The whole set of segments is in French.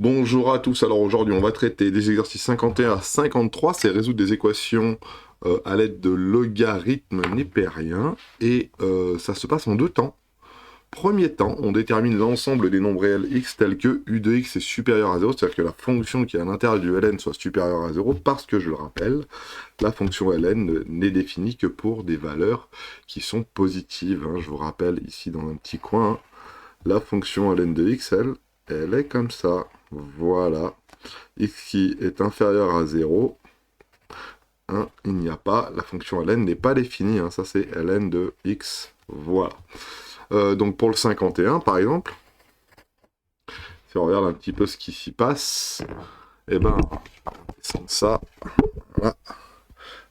Bonjour à tous, alors aujourd'hui on va traiter des exercices 51 à 53, c'est résoudre des équations à l'aide de logarithmes népériens, et ça se passe en deux temps. Premier temps, on détermine l'ensemble des nombres réels x tels que u de x est supérieur à 0, c'est-à-dire que la fonction qui est à l'intérieur du ln soit supérieure à 0, parce que je le rappelle, la fonction ln n'est définie que pour des valeurs qui sont positives. Je vous rappelle ici dans un petit coin, la fonction ln de x, elle est comme ça. Voilà. X qui est inférieur à 0, il n'y a pas, la fonction ln n'est pas définie, ça c'est ln de x, voilà. Donc pour le 51 par exemple, si on regarde un petit peu ce qui s'y passe, et ben, sans ça, voilà.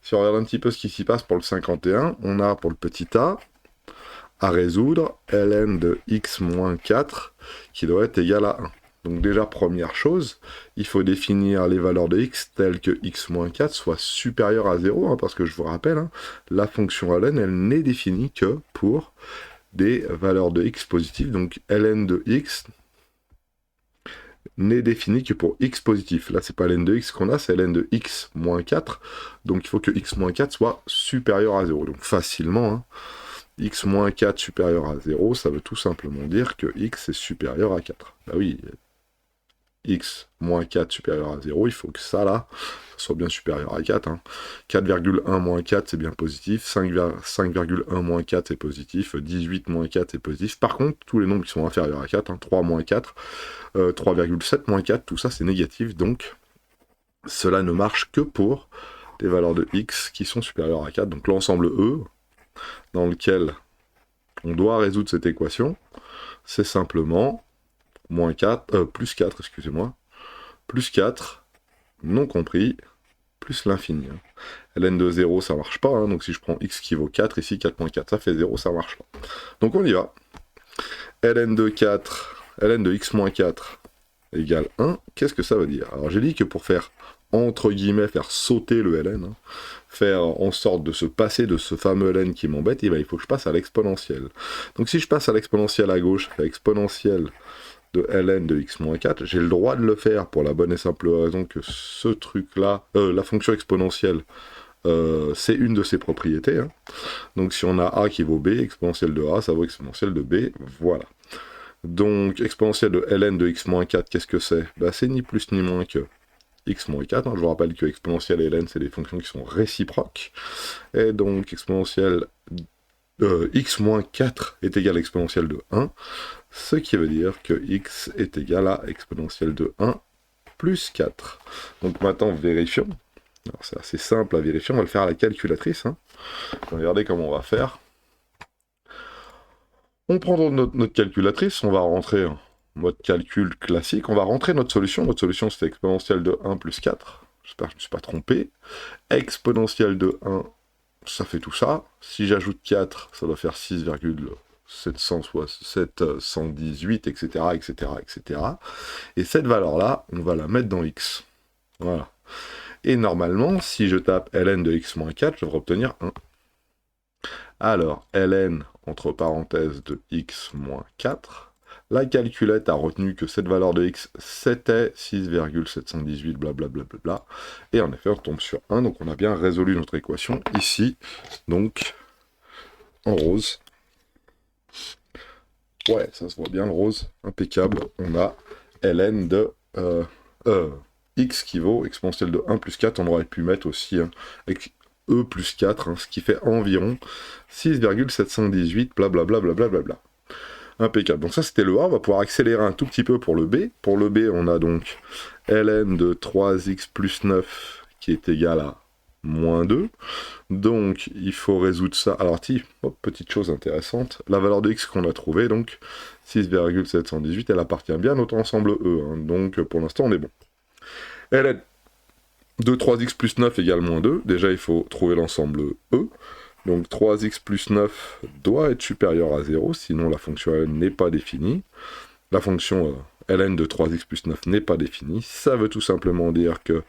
Si on regarde un petit peu ce qui s'y passe pour le 51, on a pour le petit a, à résoudre ln de x moins 4 qui doit être égal à 1. Donc déjà, première chose, il faut définir les valeurs de x telles que x-4 soit supérieure à 0, parce que je vous rappelle, la fonction ln, elle n'est définie que pour des valeurs de x positives, donc ln de x n'est définie que pour x positif. Là, c'est pas ln de x qu'on a, c'est ln de x-4, donc il faut que x-4 soit supérieur à 0. Donc facilement, x-4 supérieur à 0, ça veut tout simplement dire que x est supérieur à 4. Bah oui, x moins 4 supérieur à 0, il faut que ça là soit bien supérieur à 4. 4,1 moins 4 c'est bien positif, 5,1 moins 4 c'est positif, 18 moins 4 c'est positif. Par contre, tous les nombres qui sont inférieurs à 4, 3 moins 4, 3,7 moins 4, tout ça c'est négatif, donc cela ne marche que pour des valeurs de x qui sont supérieures à 4. Donc l'ensemble E, dans lequel on doit résoudre cette équation, c'est simplement plus 4, excusez-moi, plus 4, non compris, plus l'infini. ln de 0, ça marche pas, donc si je prends x qui vaut 4, ici 4.4, ça fait 0, ça marche pas. Donc on y va. ln de 4, ln de x moins 4 égale 1, qu'est-ce que ça veut dire? Alors j'ai dit que pour faire, entre guillemets, faire sauter le ln, faire en sorte de se passer de ce fameux ln qui m'embête, il faut que je passe à l'exponentielle. Donc si je passe à l'exponentielle à gauche, exponentielle de ln de x-4, j'ai le droit de le faire pour la bonne et simple raison que ce truc-là, la fonction exponentielle, c'est une de ses propriétés. Donc si on a a qui vaut b, exponentielle de a, ça vaut exponentielle de b, voilà. Donc exponentielle de ln de x-4, qu'est-ce que c'est? C'est ni plus ni moins que x-4, je vous rappelle que exponentielle et ln, c'est des fonctions qui sont réciproques, et donc exponentielle x-4 est égal à exponentielle de 1, ce qui veut dire que x est égal à exponentielle de 1 plus 4. Donc maintenant, vérifions. Alors c'est assez simple à vérifier, on va le faire à la calculatrice. Regardez comment on va faire. On prend notre calculatrice, on va rentrer en mode calcul classique, on va rentrer notre solution. Notre solution, c'est exponentielle de 1 plus 4. J'espère que je ne me suis pas trompé. Exponentielle de 1, ça fait tout ça. Si j'ajoute 4, ça doit faire 6,718, etc., etc., etc. Et cette valeur-là, on va la mettre dans x. Voilà. Et normalement, si je tape ln de x moins 4, je devrais obtenir 1. Alors, ln, entre parenthèses, de x moins 4, la calculette a retenu que cette valeur de x, c'était 6,718, blablabla. Et en effet, on tombe sur 1, donc on a bien résolu notre équation ici, donc en rose. Ouais, ça se voit bien le rose, impeccable. On a ln de x qui vaut exponentielle de 1 plus 4, on aurait pu mettre aussi e plus 4, ce qui fait environ 6,718, blablabla. Impeccable. Donc ça c'était le A, on va pouvoir accélérer un tout petit peu pour le B. Pour le B, on a donc ln de 3x plus 9 qui est égal à moins 2. Donc il faut résoudre ça. Alors petite chose intéressante, la valeur de x qu'on a trouvée, donc 6,718, elle appartient bien à notre ensemble E. Donc pour l'instant on est bon. ln de 3x plus 9 égale moins 2. Déjà il faut trouver l'ensemble E. Donc 3x plus 9 doit être supérieur à 0, sinon la fonction ln n'est pas définie. La fonction ln de 3x plus 9 n'est pas définie. Ça veut tout simplement dire que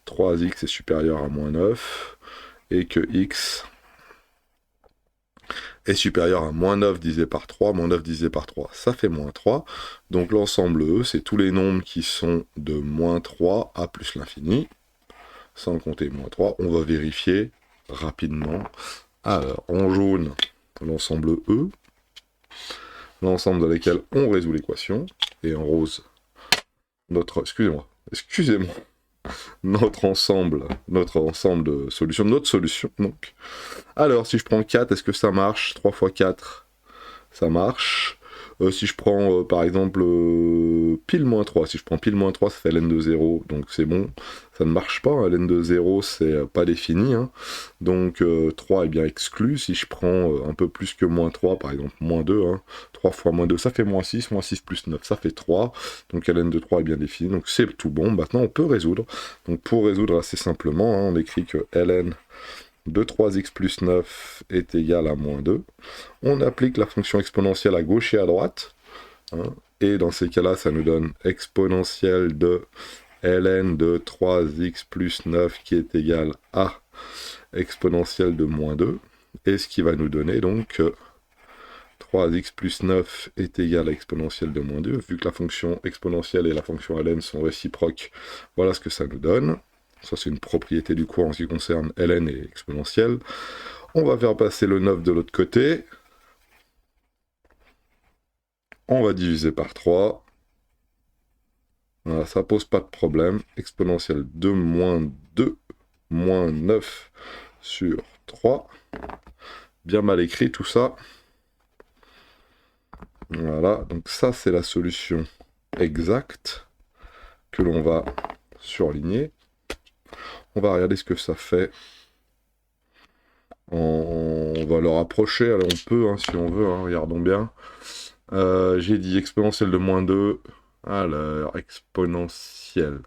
3x est supérieur à moins 9 et que x est supérieur à moins 9 divisé par 3, moins 9 divisé par 3, ça fait moins 3. Donc l'ensemble E, c'est tous les nombres qui sont de moins 3 à plus l'infini, sans compter moins 3. On va vérifier rapidement. Alors, en jaune, l'ensemble E, l'ensemble dans lequel on résout l'équation, et en rose, notre... Excusez-moi. Notre ensemble de solutions, notre solution, donc. Alors, si je prends 4, est-ce que ça marche? 3 fois 4, ça marche. Si je prends, par exemple, pile moins 3, si je prends pile moins 3, ça fait ln de 0, donc c'est bon. Ça ne marche pas, hein. Ln de 0, c'est pas défini, hein. Donc 3 est bien exclu. Si je prends un peu plus que moins 3, par exemple moins 2, hein. 3 fois moins 2, ça fait moins 6 plus 9, ça fait 3. Donc ln de 3 est bien défini, donc c'est tout bon. Maintenant, on peut résoudre. Donc pour résoudre assez simplement, hein, on écrit que ln de 3x plus 9 est égal à moins 2. On applique la fonction exponentielle à gauche et à droite. Hein, et dans ces cas-là, ça nous donne exponentielle de ln de 3x plus 9 qui est égal à exponentielle de moins 2. Et ce qui va nous donner donc 3x plus 9 est égal à exponentielle de moins 2. Vu que la fonction exponentielle et la fonction ln sont réciproques, voilà ce que ça nous donne. Ça, c'est une propriété du cours en ce qui concerne ln et exponentielle. On va faire passer le 9 de l'autre côté. On va diviser par 3. Voilà, ça pose pas de problème. Exponentielle de moins 2, moins 9 sur 3. Bien mal écrit tout ça. Voilà, donc ça, c'est la solution exacte que l'on va surligner. On va regarder ce que ça fait. On va le rapprocher, alors on peut, hein, si on veut, hein, regardons bien. J'ai dit exponentielle de moins 2, alors exponentielle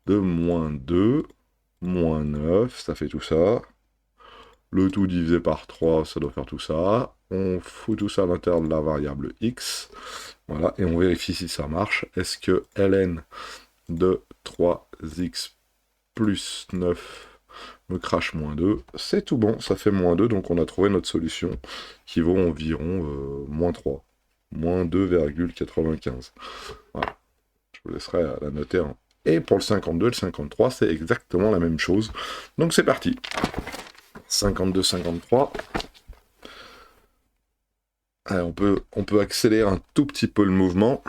de moins 2, moins 9, ça fait tout ça. Le tout divisé par 3, ça doit faire tout ça. On fout tout ça à l'intérieur de la variable x. Voilà, et on vérifie si ça marche. Est-ce que ln de 3x plus 9 me crache moins 2, c'est tout bon, ça fait moins 2, donc on a trouvé notre solution qui vaut environ moins 3, moins 2,95. Voilà, je vous laisserai la noter. Hein. Et pour le 52 et le 53, c'est exactement la même chose. Donc c'est parti. 52, 53. Allez, on peut accélérer un tout petit peu le mouvement.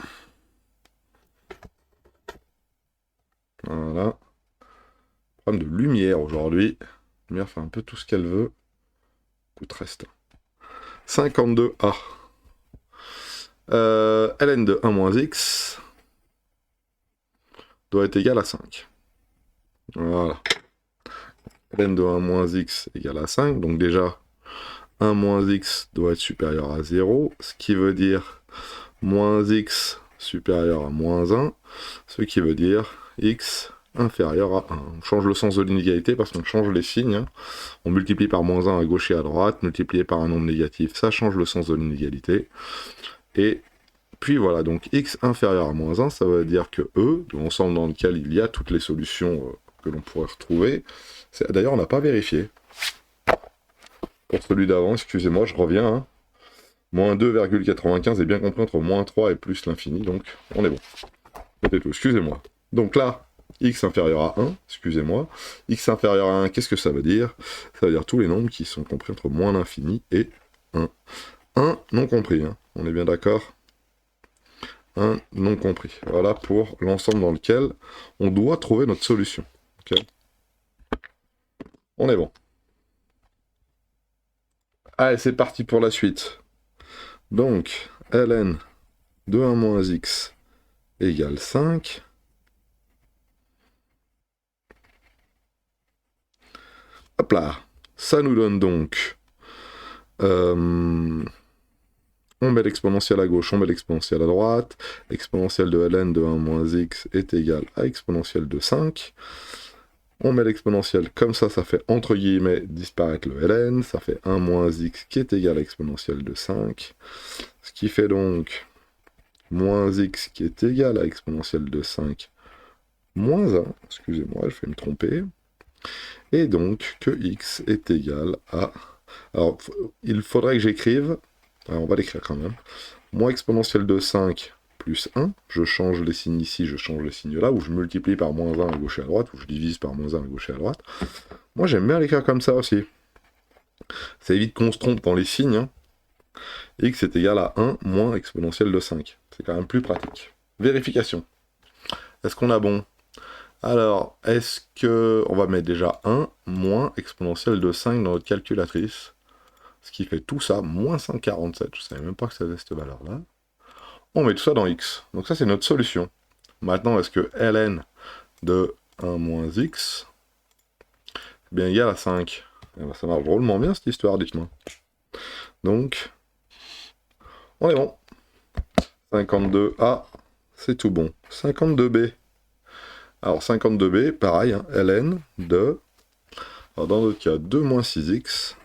Voilà. Problème de lumière aujourd'hui. La lumière fait un peu tout ce qu'elle veut. Coûte reste. 52A. ln de 1 moins x doit être égal à 5. Voilà. ln de 1 moins x égale à 5. Donc déjà, 1 moins x doit être supérieur à 0. Ce qui veut dire moins x supérieur à moins 1. Ce qui veut dire x inférieur à 1. On change le sens de l'inégalité parce qu'on change les signes. Hein. On multiplie par moins 1 à gauche et à droite, multiplié par un nombre négatif, ça change le sens de l'inégalité. Et puis voilà, donc x inférieur à moins 1, ça veut dire que E, l'ensemble dans lequel il y a toutes les solutions que l'on pourrait retrouver, d'ailleurs on n'a pas vérifié. Pour celui d'avant, excusez-moi, je reviens. Hein. Moins 2,95 est bien compris entre moins 3 et plus l'infini, donc on est bon. C'était tout, excusez-moi. Donc là, x inférieur à 1, excusez-moi. X inférieur à 1, qu'est-ce que ça veut dire? Ça veut dire tous les nombres qui sont compris entre moins l'infini et 1. 1 non compris, hein. On est bien d'accord? 1 non compris. Voilà pour l'ensemble dans lequel on doit trouver notre solution. Okay, on est bon. Allez, c'est parti pour la suite. Donc, ln de 1 moins x égale 5. Hop là, ça nous donne donc... on met l'exponentielle à gauche, on met l'exponentielle à droite. Exponentielle de ln de 1 moins x est égal à exponentielle de 5. On met l'exponentielle comme ça fait entre guillemets disparaître le ln. Ça fait 1 moins x qui est égal à exponentielle de 5. Ce qui fait donc moins x qui est égal à exponentielle de 5 moins 1. Excusez-moi, je vais me tromper. Et donc que x est égal à Alors, il faudrait que j'écrive, alors on va l'écrire quand même, moins exponentielle de 5 plus 1, je change les signes ici, je change les signes là, ou je multiplie par moins 1 à gauche et à droite, ou je divise par moins 1 à gauche et à droite. Moi j'aime bien l'écrire comme ça aussi. Ça évite qu'on se trompe dans les signes, hein. X est égal à 1 moins exponentielle de 5. C'est quand même plus pratique. Vérification. Est-ce qu'on a bon? Alors, est-ce que... On va mettre déjà 1 moins exponentielle de 5 dans notre calculatrice. Ce qui fait tout ça, moins 147. Je ne savais même pas que ça avait cette valeur-là. On met tout ça dans x. Donc ça, c'est notre solution. Maintenant, est-ce que ln de 1 moins x est bien égal à 5? Eh ben, ça marche drôlement bien, cette histoire, dites-moi. Donc, on est bon. 52a, c'est tout bon. 52b. Alors, 52b, pareil, hein, ln de... Alors, dans notre cas, 2 moins 6x.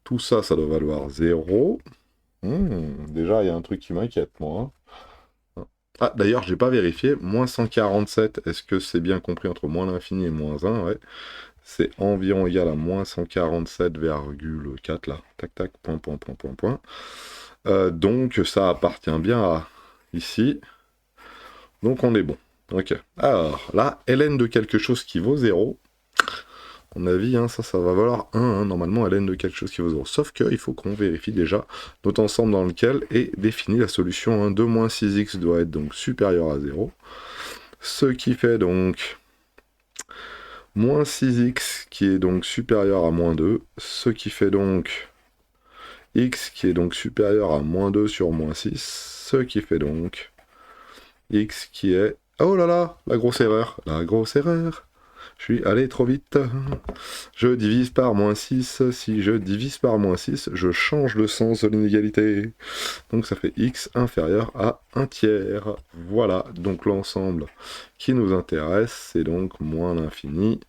Tout ça, ça doit valoir 0. Déjà, il y a un truc qui m'inquiète, moi. Ah, d'ailleurs, je n'ai pas vérifié. Moins 147, est-ce que c'est bien compris entre moins l'infini et moins 1? Ouais. C'est environ égal à moins 147,4, là. Tac, tac, point, point, point, point, point. Donc, ça appartient bien à ici. Donc, on est bon. Ok. Alors, là, ln de quelque chose qui vaut 0. À mon avis, hein, ça va valoir 1, hein, normalement, ln de quelque chose qui vaut 0. Sauf qu'il faut qu'on vérifie déjà notre ensemble dans lequel est définie la solution. Hein. 2 moins 6x doit être donc supérieur à 0. Ce qui fait donc moins 6x qui est donc supérieur à moins 2. Ce qui fait donc x qui est donc supérieur à moins 2 sur moins 6. Ce qui fait donc x qui est... Oh là là, la grosse erreur. La grosse erreur. Je suis allé trop vite. Je divise par moins 6. Si je divise par moins 6, je change le sens de l'inégalité. Donc ça fait x inférieur à 1 tiers. Voilà, donc l'ensemble qui nous intéresse, c'est donc moins l'infini,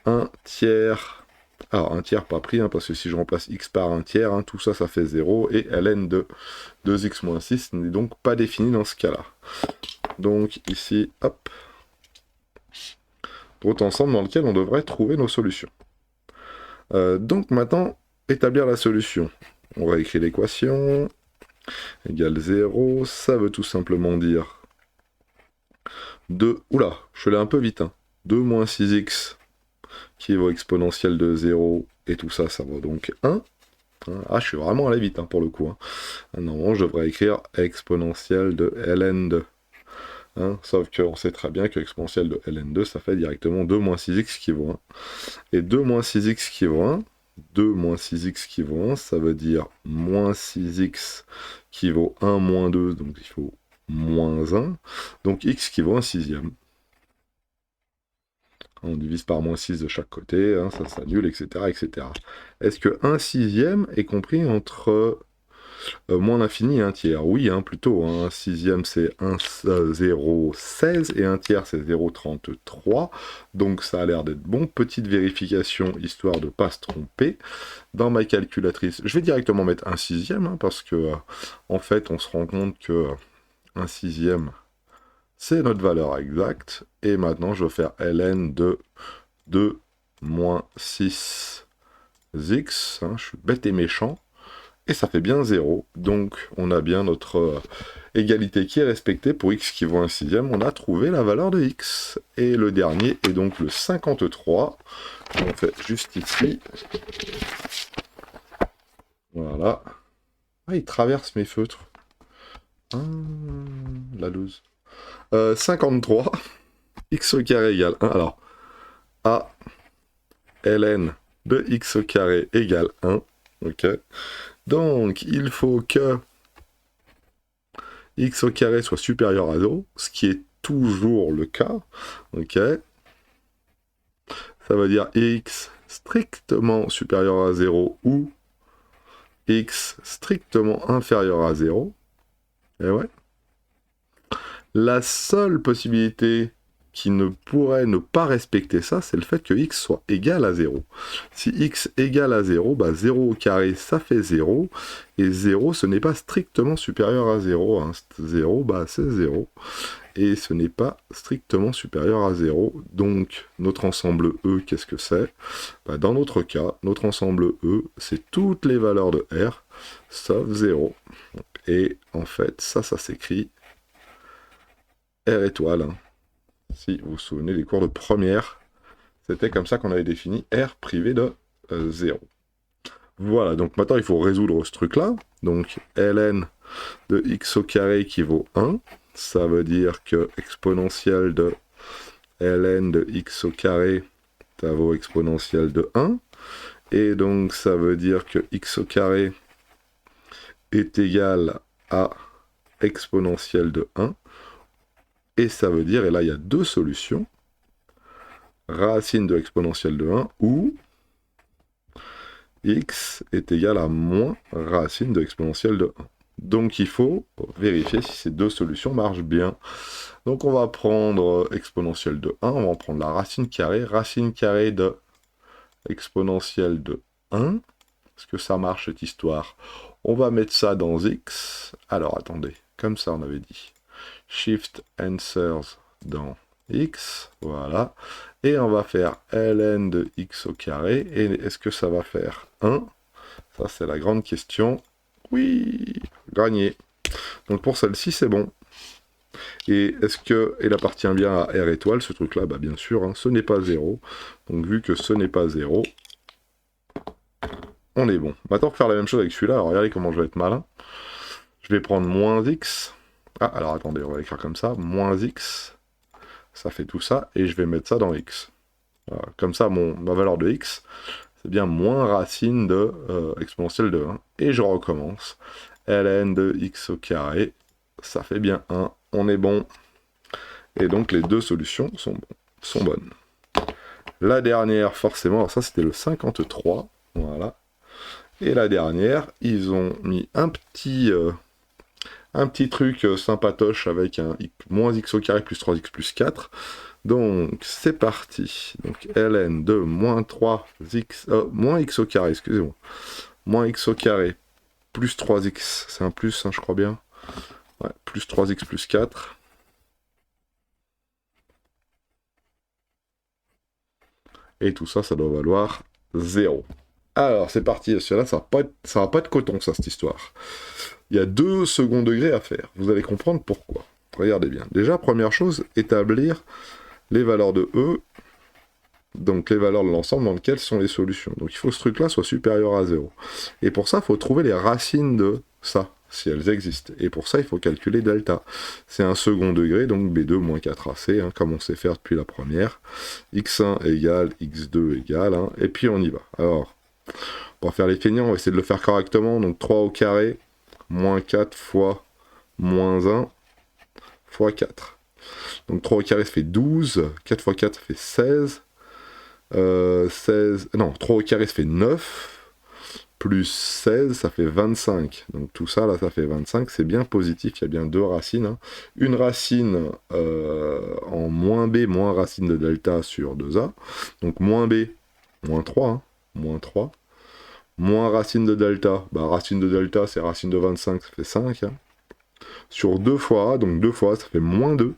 1 tiers. Alors 1 tiers pas pris, hein, parce que si je remplace x par 1 tiers, hein, tout ça, ça fait 0. Et ln de 2x moins 6 n'est donc pas défini dans ce cas-là. Donc ici, hop, autre ensemble dans lequel on devrait trouver nos solutions. Donc maintenant, établir la solution. On va écrire l'équation, égale 0, ça veut tout simplement dire 2, oula, je l'ai un peu vite, hein. 2 moins 6x qui vaut exponentielle de 0, et tout ça, ça vaut donc 1. Ah, je suis vraiment allé vite, hein, pour le coup. Hein. Normalement, je devrais écrire exponentielle de ln2. Hein, sauf qu'on sait très bien que exponentielle de ln2, ça fait directement 2 moins 6x qui vaut 1. Et 2 moins 6x qui vaut 1, 2 moins 6x qui vaut 1, ça veut dire moins 6x qui vaut 1 moins 2, donc il faut moins 1. Donc x qui vaut 1 sixième. On divise par moins 6 de chaque côté, hein, ça s'annule, etc., etc. Est-ce que 1 sixième est compris entre moins l'infini et 1 tiers? Oui, hein, plutôt. Hein. 1 sixième, c'est 1,016 et 1 tiers, c'est 0,33. Donc ça a l'air d'être bon. Petite vérification, histoire de ne pas se tromper. Dans ma calculatrice, je vais directement mettre 1 sixième, hein, parce que, en fait, on se rend compte que 1 sixième, c'est notre valeur exacte. Et maintenant, je vais faire ln de 2 moins 6x. Hein, je suis bête et méchant. Et ça fait bien 0. Donc, on a bien notre égalité qui est respectée. Pour x qui vaut 1 sixième, on a trouvé la valeur de x. Et le dernier est donc le 53. On fait juste ici. Voilà. Ah, il traverse mes feutres. Ah, la loose. 53, x au carré égale 1. Alors, a ln de x au carré égale 1. Ok. Donc, il faut que x au carré soit supérieur à 0, ce qui est toujours le cas. Ok. Ça veut dire x strictement supérieur à 0 ou x strictement inférieur à 0. Et ouais. La seule possibilité qui ne pourrait ne pas respecter ça, c'est le fait que x soit égal à 0. Si x égale à 0, bah 0 au carré, ça fait 0, et 0, ce n'est pas strictement supérieur à 0. Hein. 0, bah c'est 0, et ce n'est pas strictement supérieur à 0. Donc, notre ensemble E, qu'est-ce que c'est? Bah, dans notre cas, notre ensemble E, c'est toutes les valeurs de R, sauf 0. Et en fait, ça s'écrit R étoile, hein. Si vous vous souvenez des cours de première, c'était comme ça qu'on avait défini R privé de 0. Voilà, donc maintenant il faut résoudre ce truc-là. Donc ln de x au carré qui vaut 1. Ça veut dire que exponentielle de ln de x au carré, ça vaut exponentielle de 1. Et donc ça veut dire que x au carré est égal à exponentielle de 1. Et ça veut dire, et là il y a deux solutions, racine de exponentielle de 1 ou x est égal à moins racine de exponentielle de 1. Donc il faut vérifier si ces deux solutions marchent bien. Donc on va prendre exponentielle de 1, on va prendre la racine carrée de exponentielle de 1. Est-ce que ça marche cette histoire? On va mettre ça dans x. Alors attendez, comme ça on avait dit. Shift answers dans x, voilà. Et on va faire ln de x au carré. Et est-ce que ça va faire 1? Ça, c'est la grande question. Oui, gagné. Donc pour celle-ci, c'est bon. Et est-ce qu'elle appartient bien à R étoile, ce truc-là? Bah bien sûr, hein, ce n'est pas 0. Donc vu que ce n'est pas 0, on est bon. Maintenant, pour faire la même chose avec celui-là, alors regardez comment je vais être malin. Je vais prendre moins x. Ah, alors attendez, on va écrire comme ça. Moins x, ça fait tout ça, et je vais mettre ça dans x. Voilà. Comme ça, ma valeur de x, c'est bien moins racine de exponentielle de 1. Et je recommence. ln de x au carré, ça fait bien 1. On est bon. Et donc les deux solutions sont bonnes. La dernière, forcément, alors ça c'était le 53. Voilà. Et la dernière, ils ont mis un petit truc sympatoche avec un moins x au carré plus 3x plus 4. Donc, c'est parti. Donc, ln de moins 3x, moins x au carré, excusez-moi. Moins x au carré plus 3x, c'est un plus, hein, je crois bien. Ouais, plus 3x plus 4. Et tout ça, ça doit valoir 0. Alors, c'est parti. Celui-là, ça va pas être coton, ça, cette histoire. Il y a 2 seconds degrés à faire. Vous allez comprendre pourquoi. Regardez bien. Déjà, première chose, établir les valeurs de E, donc les valeurs de l'ensemble dans lequel sont les solutions. Donc il faut que ce truc-là soit supérieur à 0. Et pour ça, il faut trouver les racines de ça, si elles existent. Et pour ça, il faut calculer delta. C'est un second degré, donc B2 moins 4AC, hein, comme on sait faire depuis la première. X1 égale X2 égale, hein, et puis on y va. Alors, pour faire les feignants, on va essayer de le faire correctement. Donc 3 au carré, moins 4 fois moins 1 fois 4. Donc 3 au carré, ça fait 12. 4 fois 4, ça fait 16. 3 au carré, ça fait 9. Plus 16, ça fait 25. Donc tout ça, là, ça fait 25. C'est bien positif, il y a bien deux racines. Hein. Une racine en moins b, moins racine de delta sur 2a. Donc moins b, moins 3. Hein. Moins 3. Moins racine de delta. Bah, racine de delta, c'est racine de 25, ça fait 5. Hein. Sur 2 fois a, donc 2 fois a, ça fait moins 2.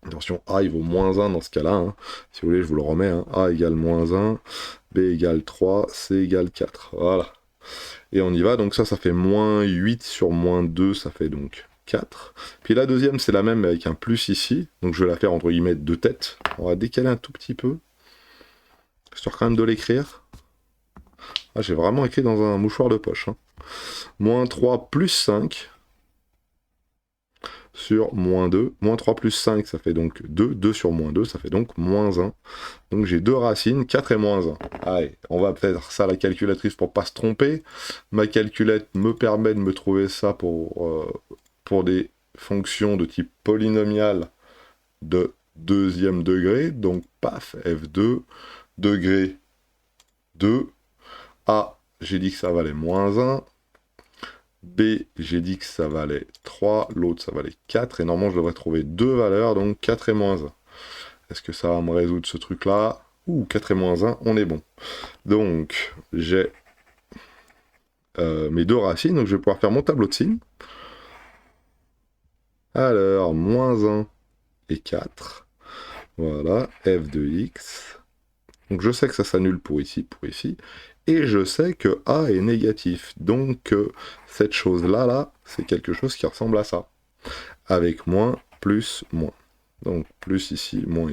Attention, A il vaut moins 1 dans ce cas-là. Hein. Si vous voulez, je vous le remets. Hein. A égale moins 1, B égale 3, C égale 4. Voilà. Et on y va. Donc ça fait moins 8 sur moins 2, ça fait donc 4. Puis la deuxième, c'est la même avec un plus ici. Donc je vais la faire entre guillemets de tête. On va décaler un tout petit peu. Histoire quand même de l'écrire. Ah, j'ai vraiment écrit dans un mouchoir de poche. Hein. Moins 3 plus 5. Sur moins 2. Moins 3 plus 5, ça fait donc 2. 2 sur moins 2, ça fait donc moins 1. Donc j'ai deux racines, 4 et moins 1. Allez, on va faire ça à la calculatrice pour pas se tromper. Ma calculette me permet de me trouver ça pour des fonctions de type polynomial de deuxième degré. Donc paf, F2, degré 2. A, j'ai dit que ça valait moins 1. B, j'ai dit que ça valait 3, l'autre ça valait 4, et normalement je devrais trouver deux valeurs, donc 4 et moins 1. Est-ce que ça va me résoudre ce truc-là? Ouh, 4 et moins 1, on est bon. Donc, j'ai mes deux racines, donc je vais pouvoir faire mon tableau de signes. Alors, moins 1 et 4. Voilà, f de x. Donc je sais que ça s'annule pour ici, pour ici. Et je sais que A est négatif. Donc cette chose-là, là, c'est quelque chose qui ressemble à ça. Avec moins, plus, moins. Donc plus ici, moins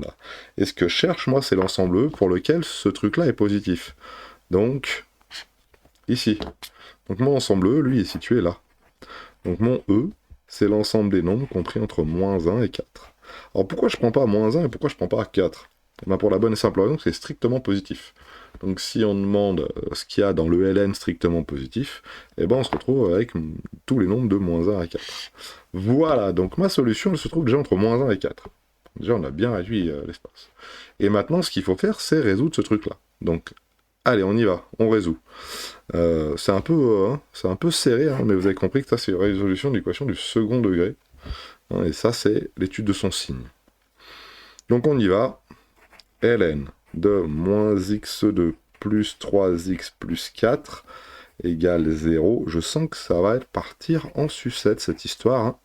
là. Et ce que je cherche, moi, c'est l'ensemble E pour lequel ce truc-là est positif. Donc, ici. Donc mon ensemble E, lui, est situé là. Donc mon E, c'est l'ensemble des nombres compris entre moins 1 et 4. Alors pourquoi je prends pas moins 1 et pourquoi je prends pas 4? Eh ben pour la bonne et simple raison que c'est strictement positif. Donc si on demande ce qu'il y a dans le ln strictement positif, eh ben on se retrouve avec tous les nombres de moins 1 à 4. Voilà, donc ma solution elle se trouve déjà entre moins 1 et 4. Déjà on a bien réduit l'espace. Et maintenant ce qu'il faut faire c'est résoudre ce truc là. Donc allez on y va, on résout. C'est un peu serré, hein, mais vous avez compris que ça c'est une résolution de l'équation du second degré. Hein, et ça c'est l'étude de son signe. Donc on y va. ln de moins x2 plus 3x plus 4 égale 0. Je sens que ça va partir en sucette cette histoire. Hein.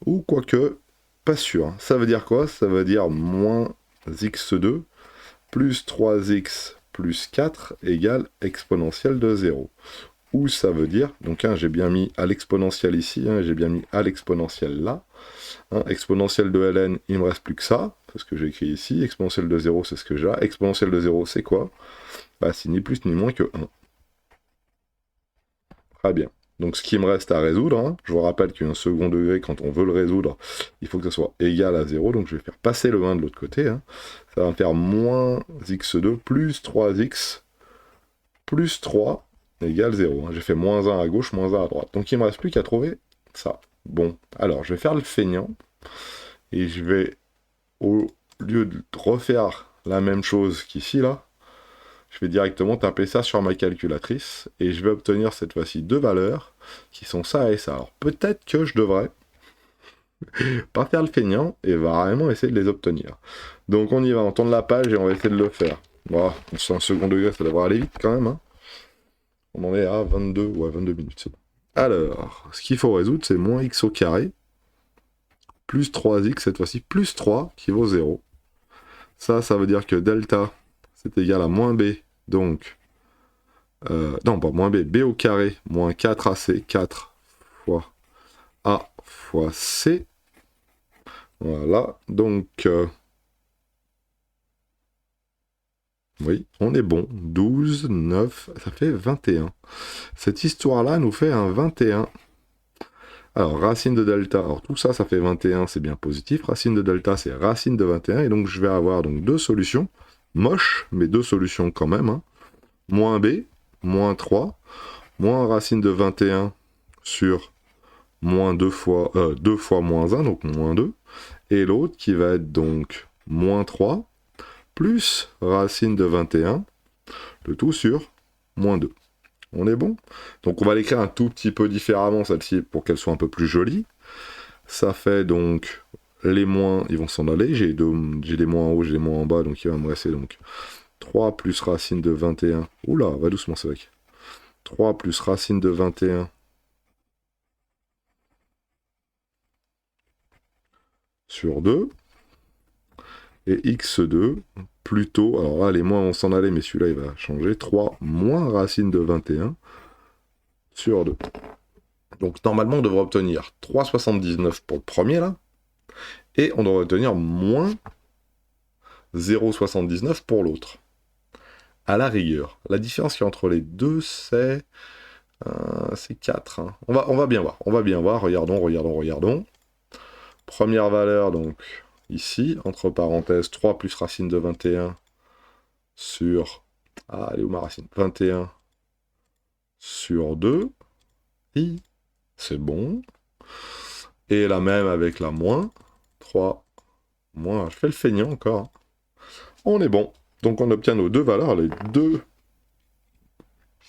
Ou quoique, pas sûr. Ça veut dire quoi? Ça veut dire moins x2 plus 3x plus 4 égale exponentielle de 0. Ou ça veut dire, donc hein, j'ai bien mis à l'exponentielle ici, hein, j'ai bien mis à l'exponentielle là. Hein, exponentielle de ln, il me reste plus que ça, c'est ce que j'ai écrit ici. Exponentielle de 0, c'est ce que j'ai là. Exponentielle de 0, c'est quoi? Bah, c'est ni plus ni moins que 1. Très bien. Donc ce qui me reste à résoudre, hein, je vous rappelle qu'il y a un second degré, quand on veut le résoudre, il faut que ça soit égal à 0, donc je vais faire passer le 1 de l'autre côté. Hein. Ça va me faire moins x2 plus 3x plus 3 égale 0. Hein. J'ai fait moins 1 à gauche, moins 1 à droite. Donc il ne me reste plus qu'à trouver ça. Bon, alors je vais faire le feignant, et je vais, au lieu de refaire la même chose qu'ici, là, je vais directement taper ça sur ma calculatrice, et je vais obtenir cette fois-ci deux valeurs, qui sont ça et ça. Alors peut-être que je devrais pas faire le feignant, et vraiment essayer de les obtenir. Donc on y va, on tourne la page, et on va essayer de le faire. Bon, c'est un second degré, ça devrait aller vite quand même. Hein. On en est à 22 minutes, c'est bon. Alors, ce qu'il faut résoudre, c'est moins x au carré, plus 3x, cette fois-ci, plus 3, qui vaut 0. Ça veut dire que delta, c'est égal à moins b, donc... non, pas moins b, b au carré, moins 4ac, 4 fois a fois c. Voilà, donc... oui, on est bon. 12, 9, ça fait 21. Cette histoire-là nous fait un 21. Alors, racine de delta, alors tout ça, ça fait 21, c'est bien positif. Racine de delta, c'est racine de 21. Et donc, je vais avoir donc deux solutions. Moches, mais deux solutions quand même. Hein. Moins b, moins 3, moins racine de 21 sur moins 2 fois moins 1, donc moins 2. Et l'autre qui va être donc moins 3, plus racine de 21, le tout sur moins 2. On est bon? Donc on va l'écrire un tout petit peu différemment, celle-ci, pour qu'elle soit un peu plus jolie. Ça fait donc, les moins, ils vont s'en aller. J'ai des moins en haut, j'ai des moins en bas, donc il va me rester donc 3 plus racine de 21. Oula, va doucement, c'est vrai. 3 plus racine de 21 sur 2. Et x2, plutôt, alors là, les moins vont s'en aller, mais celui-là, il va changer. 3 moins racine de 21 sur 2. Donc, normalement, on devrait obtenir 3,79 pour le premier, là. Et on devrait obtenir moins 0,79 pour l'autre. À la rigueur. La différence qu'il y a entre les deux, c'est 4. Hein. On va bien voir. On va bien voir. Regardons. Première valeur, donc, ici, entre parenthèses, 3 plus racine de 21 sur... Ah, elle est où ma racine? 21 sur 2. I. C'est bon. Et la même avec la moins. 3 moins... Je fais le feignant encore. On est bon. Donc on obtient nos deux valeurs. Les deux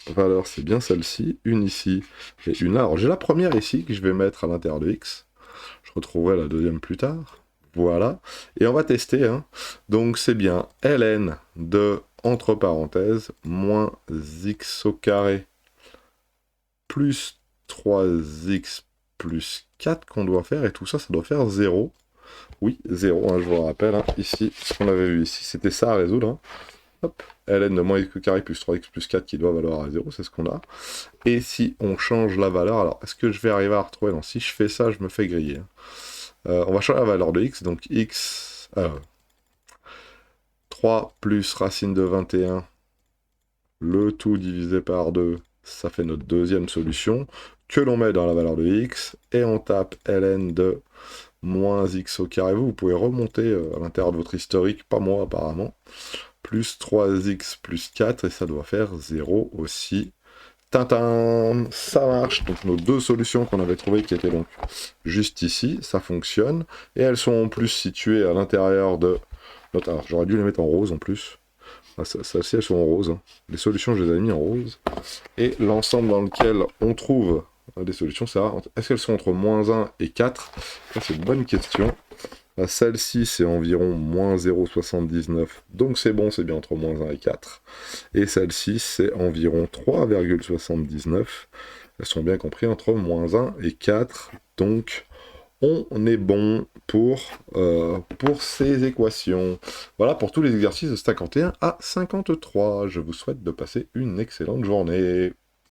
valeurs, c'est bien celle-ci. Une ici et une là. Alors j'ai la première ici que je vais mettre à l'intérieur de x. Je retrouverai la deuxième plus tard. Voilà. Et on va tester. Hein. Donc c'est bien ln de, entre parenthèses, moins x au carré plus 3x plus 4 qu'on doit faire. Et tout ça, ça doit faire 0. Oui, 0, hein, je vous rappelle. Hein. Ici, ce qu'on avait vu ici, c'était ça à résoudre. Hein. Hop, ln de moins x au carré plus 3x plus 4 qui doit valoir à 0, c'est ce qu'on a. Et si on change la valeur, alors est-ce que je vais arriver à retrouver? Non, si je fais ça, je me fais griller. On va changer la valeur de x, donc x 3 plus racine de 21, le tout divisé par 2, ça fait notre deuxième solution, que l'on met dans la valeur de x, et on tape ln de moins x au carré. Vous pouvez remonter à l'intérieur de votre historique, pas moi apparemment, plus 3x plus 4, et ça doit faire 0 aussi. Tintin, ça marche. Donc nos deux solutions qu'on avait trouvées, qui étaient donc juste ici, ça fonctionne. Et elles sont en plus situées à l'intérieur de notre... Alors j'aurais dû les mettre en rose en plus. Ah, celles-ci, elles sont en rose. Hein. Les solutions, je les ai mis en rose. Et l'ensemble dans lequel on trouve des solutions, c'est est-ce qu'elles sont entre moins 1 et 4? Ça, c'est une bonne question. Celle-ci, c'est environ moins 0,79. Donc c'est bon, c'est bien entre moins 1 et 4. Et celle-ci, c'est environ 3,79. Elles sont bien comprises entre moins 1 et 4. Donc on est bon pour ces équations. Voilà pour tous les exercices de 51 à 53. Je vous souhaite de passer une excellente journée.